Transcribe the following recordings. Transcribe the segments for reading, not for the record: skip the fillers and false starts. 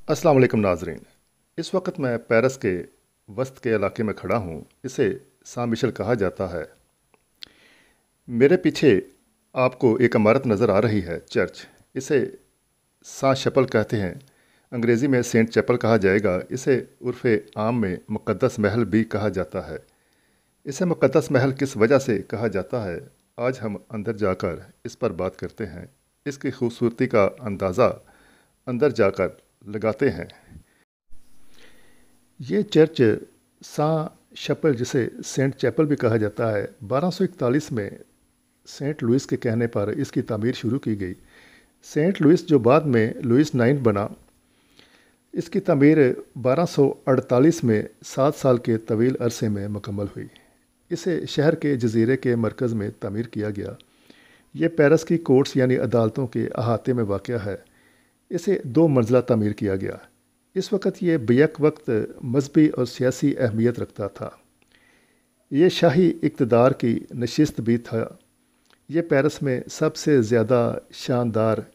अस्सलाम वालेकुम नाजरीन। इस वक्त मैं पेरिस के वस्त के इलाके में खड़ा हूँ। इसे सान मिशेल कहा जाता है। मेरे पीछे आपको एक इमारत नज़र आ रही है, चर्च। इसे सान शैपल कहते हैं। अंग्रेज़ी में सेंट चैपल कहा जाएगा। इसे उर्फ़ आम में मुक़द्दस महल भी कहा जाता है। इसे मुक़द्दस महल किस वजह से कहा जाता है, आज हम अंदर जाकर इस पर बात करते हैं। इसकी खूबसूरती का अंदाज़ा अंदर जाकर लगाते हैं। ये चर्च सान शैपल, जिसे सेंट चैपल भी कहा जाता है, 1241 में सेंट लुइस के कहने पर इसकी तामीर शुरू की गई। सेंट लुइस, जो बाद में लुइस 9 बना, इसकी तामीर 1248 में 7 साल के तवील अरसे में मुकम्मल हुई। इसे शहर के जजीरे के मरकज़ में तामीर किया गया। ये पेरिस की कोर्ट्स यानी अदालतों के अहाते में वाक़या है। इसे 2 मंजिला तामीर किया गया। इस वक्त ये बैक वक्त मजहबी और सियासी अहमियत रखता था। ये शाही इक़्तिदार की नशिस्त भी था। ये पेरिस में सबसे ज़्यादा शानदार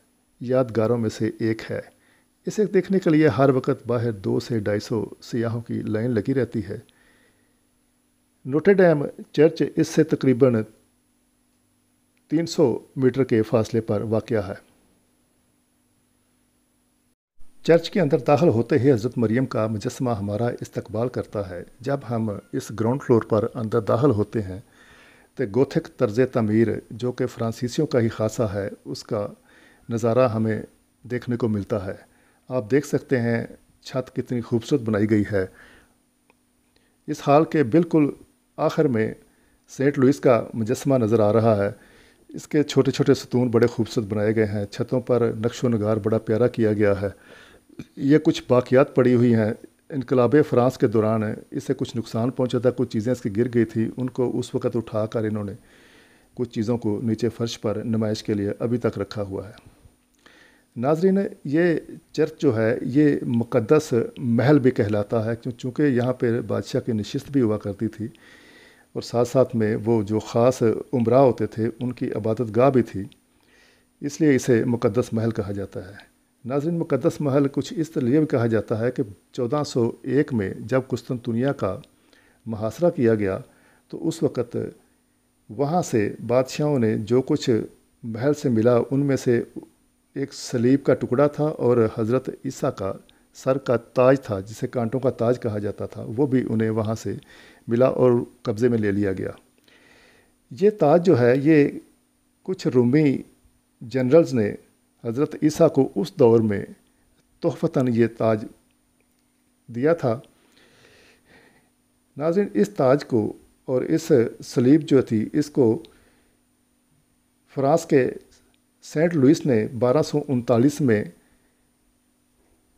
यादगारों में से एक है। इसे देखने के लिए हर वक्त बाहर 200 से 250 सियाहों की लाइन लगी रहती है। नोटे डैम चर्च इससे तकरीबन 300 मीटर के फासले पर वाक़या है। चर्च के अंदर दाखिल होते ही हज़रत मरियम का मुजस्समा हमारा इस्तकबाल करता है। जब हम इस ग्राउंड फ्लोर पर अंदर दाखिल होते हैं तो गोथिक तर्ज़ तमीर, जो कि फ्रांसीसियों का ही खासा है, उसका नज़ारा हमें देखने को मिलता है। आप देख सकते हैं छत कितनी खूबसूरत बनाई गई है। इस हाल के बिल्कुल आखिर में सेंट लुइस का मुजस्समा नज़र आ रहा है। इसके छोटे छोटे सतून बड़े खूबसूरत बनाए गए हैं। छतों पर नक्शो नगार बड़ा प्यारा किया गया है। ये कुछ बाक़ियात पड़ी हुई हैं। इनकलाब फ़्रांस के दौरान इसे कुछ नुकसान पहुंचा था, कुछ चीज़ें इसकी गिर गई थी। उनको उस वक़्त उठाकर इन्होंने कुछ चीज़ों को नीचे फ़र्श पर नुमाइश के लिए अभी तक रखा हुआ है। नाज़रीन, ये चर्च जो है ये मुक़द्दस महल भी कहलाता है, चूँकि यहाँ पर बादशाह की नशिस्त भी हुआ करती थी और साथ साथ में वो जो ख़ास उमरा होते थे उनकी इबादत गाह भी थी, इसलिए इसे मुक़द्दस महल कहा जाता है। नाज़रीन, मुक़द्दस महल कुछ इस लिए भी कहा जाता है कि 1401 में जब कुस्तुनतुनिया का मुहासरा किया गया तो उस वक़्त वहाँ से बादशाहों ने जो कुछ महल से मिला उनमें से एक सलीब का टुकड़ा था और हज़रत ईसा का सर का ताज था, जिसे कांटों का ताज कहा जाता था, वो भी उन्हें वहाँ से मिला और कब्ज़े में ले लिया गया। ये ताज जो है ये कुछ रूमी जनरल्स ने हज़रत ईसा को उस दौर में तोहफ़तन ये ताज दिया था। नाज़रीन, इस ताज को और इस सलीब जो थी इसको फ़्रांस के सेंट लुइस ने 1239 में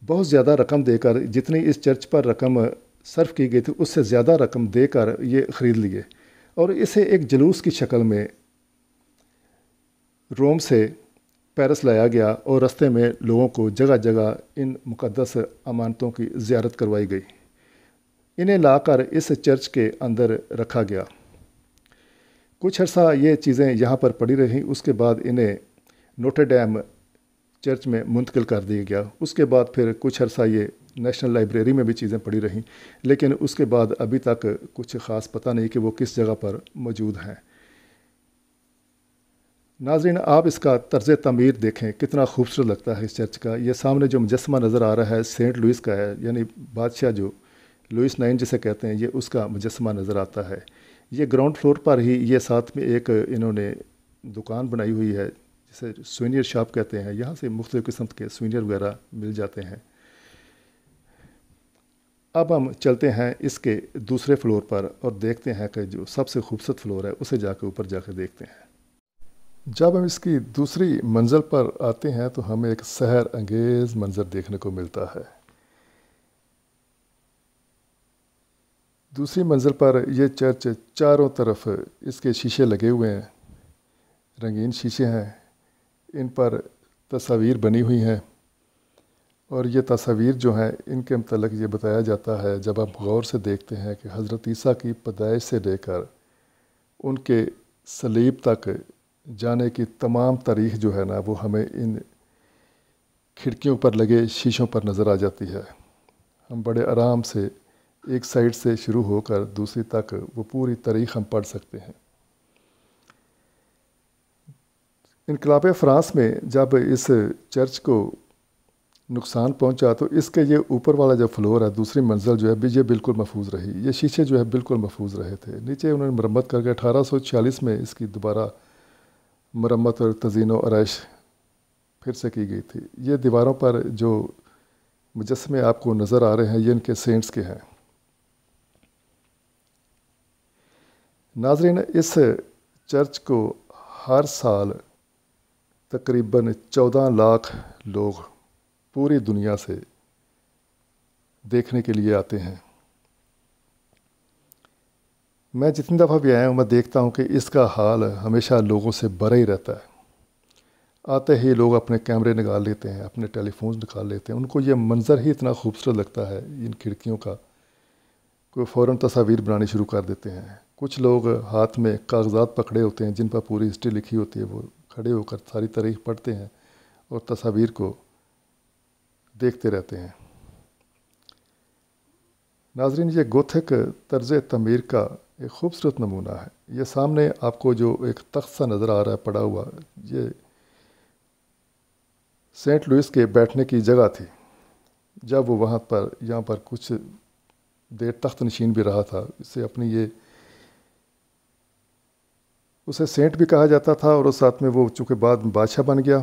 बहुत ज़्यादा रकम देकर, जितनी इस चर्च पर रकम सर्फ की गई थी उससे ज़्यादा रकम देकर ये ख़रीद लिए और इसे एक जुलूस की शक्ल में रोम से पेरिस लाया गया और रास्ते में लोगों को जगह जगह इन मुक़द्दस अमानतों की ज़ियारत करवाई गई। इन्हें लाकर इस चर्च के अंदर रखा गया। कुछ अर्सा ये चीज़ें यहाँ पर पड़ी रहीं। उसके बाद इन्हें नोटे डैम चर्च में मुंतकिल कर दिया गया। उसके बाद फिर कुछ अर्सा ये नेशनल लाइब्रेरी में भी चीज़ें पड़ी रहीं, लेकिन उसके बाद अभी तक कुछ ख़ास पता नहीं कि वो किस जगह पर मौजूद हैं। नाज़रीन, आप इसका तर्ज़ तमीर देखें, कितना खूबसूरत लगता है इस चर्च का। ये सामने जो मुजस्समा नज़र आ रहा है सेंट लुइस का है, यानी बादशाह जो लुइस 9 जिसे कहते हैं, ये उसका मुजस्समा नज़र आता है। ये ग्राउंड फ्लोर पर ही ये साथ में एक इन्होंने दुकान बनाई हुई है जिसे सुवेनियर शॉप कहते हैं। यहाँ से मुख्तलिफ़ किस्म के सुवेनियर वगैरह मिल जाते हैं। अब हम चलते हैं इसके दूसरे फ्लोर पर और देखते हैं कि जो सबसे खूबसूरत फ्लोर है उसे जाकर ऊपर जाकर देखते हैं। जब हम इसकी दूसरी मंजिल पर आते हैं तो हमें एक सहर अंगेज़ मंज़र देखने को मिलता है। दूसरी मंजिल पर यह चर्च चारों तरफ इसके शीशे लगे हुए हैं, रंगीन शीशे हैं। इन पर तस्वीर बनी हुई हैं और ये तस्वीर जो हैं इनके मतलब ये बताया जाता है, जब आप गौर से देखते हैं, कि हज़रत ईसा की पैदाइश से लेकर उनके सलीब तक जाने की तमाम तारीख़ जो है ना वो हमें इन کھڑکیوں پر لگے شیشوں پر نظر آ جاتی ہے۔ ہم بڑے آرام سے ایک سائٹ سے شروع ہو کر دوسری تک وہ پوری تاریخ ہم پڑھ سکتے ہیں۔ انقلاب فرانس میں جب اس چرچ کو نقصان پہنچا تو اس کے یہ اوپر والا جو فلور ہے، دوسری منزل جو ہے، یہ بالکل محفوظ رہی۔ یہ شیشے جو ہے بالکل محفوظ رہے تھے۔ نیچے انہوں نے مرمت کر کے 1846 میں اس کی دوبارہ مرمت اور تزئین و آرائش پھر سے کی گئی تھی۔ یہ دیواروں پر جو مجسمے آپ کو نظر آ رہے ہیں، یہ ان کے سینٹس کے ہیں۔ ناظرین، اس چرچ کو ہر سال تقریباً 14 لاکھ لوگ پوری دنیا سے دیکھنے کے لیے آتے ہیں۔ میں جتنی دفعہ بھی آیا ہوں، میں دیکھتا ہوں کہ اس کا حال ہمیشہ لوگوں سے بھرا ہی رہتا ہے۔ آتے ہی لوگ اپنے کیمرے نکال لیتے ہیں، اپنے ٹیلی فونز نکال لیتے ہیں۔ ان کو یہ منظر ہی اتنا خوبصورت لگتا ہے ان کھڑکیوں کا، کوئی فوراً تصاویر بنانی شروع کر دیتے ہیں۔ کچھ لوگ ہاتھ میں کاغذات پکڑے ہوتے ہیں جن پر پوری ہسٹری لکھی ہوتی ہے، وہ کھڑے ہو کر ساری تاریخ پڑھتے ہیں اور تصاویر کو دیکھتے رہتے ہیں۔ ناظرین، یہ گوتھک طرز تعمیر کا ایک خوبصورت نمونہ ہے۔ یہ سامنے آپ کو جو ایک تخت سا نظر آ رہا ہے پڑا ہوا، یہ سینٹ لوئس کے بیٹھنے کی جگہ تھی۔ جب وہ یہاں پر کچھ دیر تخت نشین بھی رہا تھا، اسے اسے سینٹ بھی کہا جاتا تھا، اور اس ساتھ میں وہ چونکہ بعد میں بادشاہ بن گیا،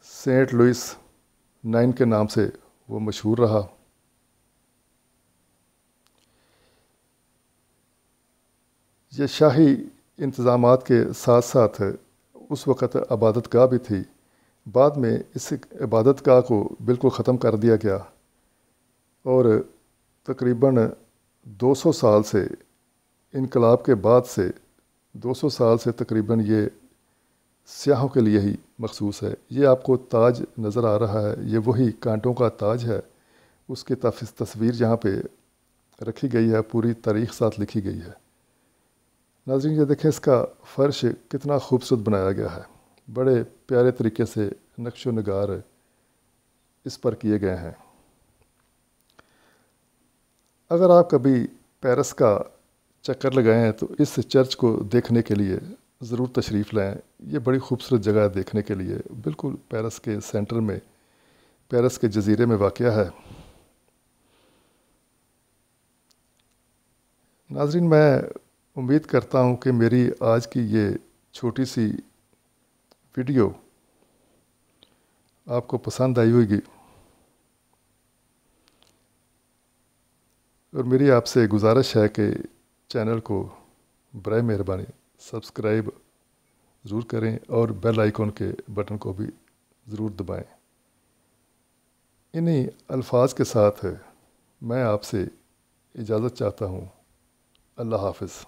سینٹ لوئس 9 کے نام سے وہ مشہور رہا۔ یہ شاہی انتظامات کے ساتھ ساتھ اس وقت عبادت گاہ بھی تھی۔ بعد میں اس عبادت گاہ کو بالکل ختم کر دیا گیا، اور تقریباً 200 سال سے، انقلاب کے بعد سے 200 سال سے تقریباً یہ سیاحوں کے لیے ہی مخصوص ہے۔ یہ آپ کو تاج نظر آ رہا ہے، یہ وہی کانٹوں کا تاج ہے۔ اس کی تصویر یہاں پہ رکھی گئی ہے، پوری تاریخ ساتھ لکھی گئی ہے۔ ناظرین، یہ دیکھیں اس کا فرش کتنا خوبصورت بنایا گیا ہے، بڑے پیارے طریقے سے نقش و نگار اس پر کیے گئے ہیں۔ اگر آپ کبھی پیرس کا چکر لگائے ہیں تو اس چرچ کو دیکھنے کے لیے ضرور تشریف لائیں۔ یہ بڑی خوبصورت جگہ ہے دیکھنے کے لیے، بالکل پیرس کے سینٹر میں، پیرس کے جزیرے میں واقع ہے۔ ناظرین، میں امید کرتا ہوں کہ میری آج کی یہ چھوٹی سی ویڈیو آپ کو پسند آئی ہوگی، اور میری آپ سے گزارش ہے کہ چینل کو برائے مہربانی سبسکرائب ضرور کریں اور بیل آئیکن کے بٹن کو بھی ضرور دبائیں۔ انہی الفاظ کے ساتھ میں آپ سے اجازت چاہتا ہوں۔ اللہ حافظ۔